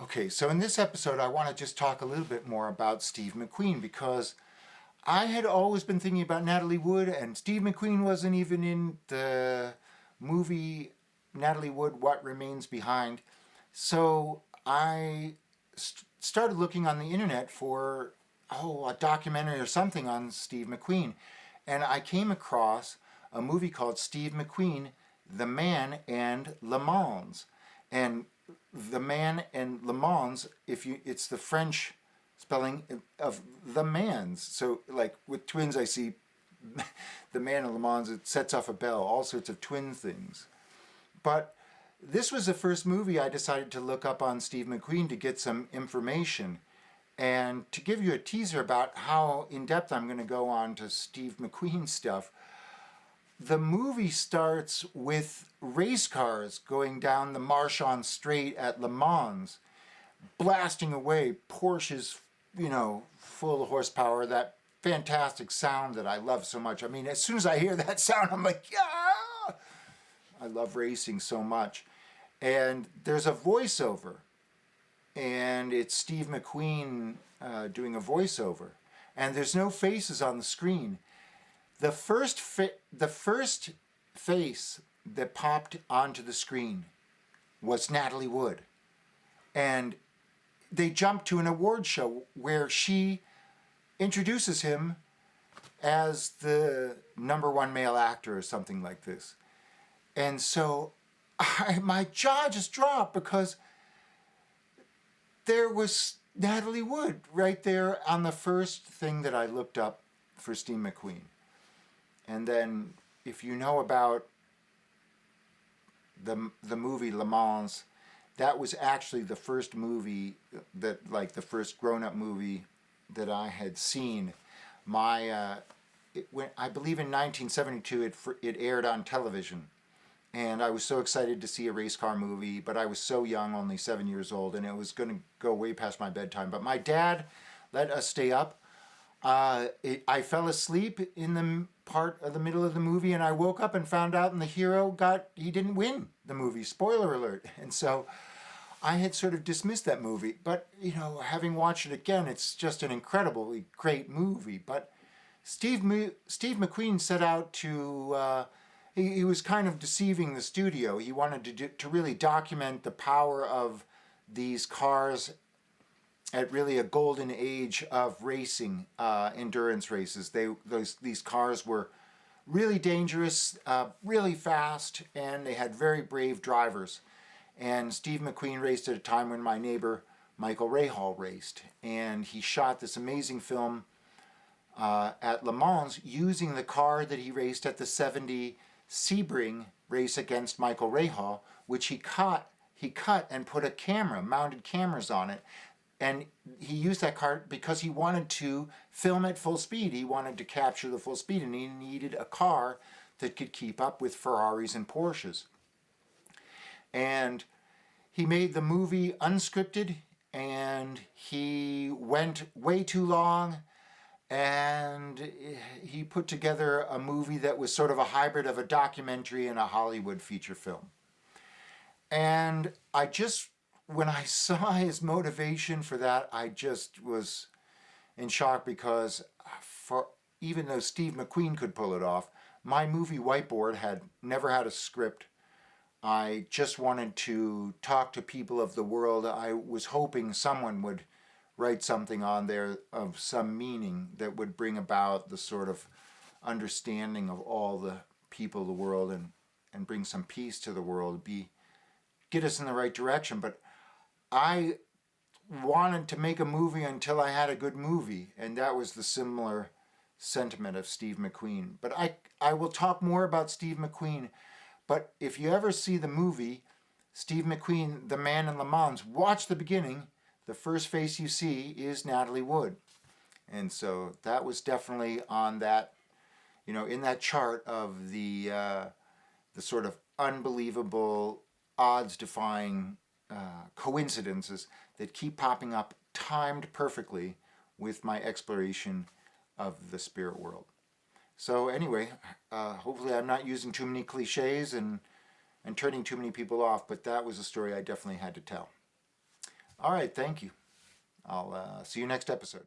Okay, so in this episode, I want to just talk a little bit more about Steve McQueen because I had always been thinking about Natalie Wood, and Steve McQueen wasn't even in the movie Natalie Wood, What Remains Behind. So I started looking on the internet for, a documentary or something on Steve McQueen. And I came across a movie called Steve McQueen, The Man and Le Mans. And The Man and Le Mans, it's the French spelling of the man's. So like with twins, I see the Man and Le Mans, it sets off a bell, all sorts of twin things. But this was the first movie I decided to look up on Steve McQueen to get some information. And to give you a teaser about how in depth I'm going to go on to Steve McQueen stuff, the movie starts with race cars going down the Marchand Straight at Le Mans, blasting away Porsches, full of horsepower, that fantastic sound that I love so much. I mean, as soon as I hear that sound, I'm like, yeah! I love racing so much. And there's a voiceover, and it's Steve McQueen doing a voiceover. And there's no faces on the screen. The first face that popped onto the screen was Natalie Wood. And they jump to an award show where she introduces him as the number one male actor or something like this. And so my jaw just dropped because there was Natalie Wood right there on the first thing that I looked up for Steve McQueen. And then if you know about the movie Le Mans, that was actually the first movie the first grown-up movie that I had seen. I believe in 1972 it aired on television, and I was so excited to see a race car movie, but I was so young, only 7 years old, and it was going to go way past my bedtime. But my dad let us stay up. I fell asleep in the part of the middle of the movie, and I woke up and found out, and the hero he didn't win the movie. Spoiler alert. And so I had sort of dismissed that movie, but having watched it again, it's just an incredibly great movie. But Steve McQueen set out to he was kind of deceiving the studio. He wanted to really document the power of these cars at really a golden age of racing, endurance races. These cars were really dangerous, really fast, and they had very brave drivers. And Steve McQueen raced at a time when my neighbor Michael Rahal raced, and he shot this amazing film at Le Mans using the car that he raced at the '70 Sebring race against Michael Rahal, which he cut and put mounted cameras on it. And he used that car because he wanted to film at full speed. He wanted to capture the full speed, and he needed a car that could keep up with Ferraris and Porsches. And he made the movie unscripted, and he went way too long, and he put together a movie that was sort of a hybrid of a documentary and a Hollywood feature film. And when I saw his motivation for that, I just was in shock because even though Steve McQueen could pull it off, my movie Whiteboard had never had a script. I just wanted to talk to people of the world. I was hoping someone would write something on there of some meaning that would bring about the sort of understanding of all the people of the world and bring some peace to the world, get us in the right direction. But I wanted to make a movie until I had a good movie, and that was the similar sentiment of Steve McQueen. But I will talk more about Steve McQueen, but if you ever see the movie Steve McQueen, The Man in Le Mans, watch the beginning. The first face you see is Natalie Wood. And so that was definitely on that, in that chart of the sort of unbelievable, odds-defying coincidences that keep popping up, timed perfectly with my exploration of the spirit world. So anyway, hopefully I'm not using too many cliches and turning too many people off, but that was a story I definitely had to tell. All right, thank you. I'll see you next episode.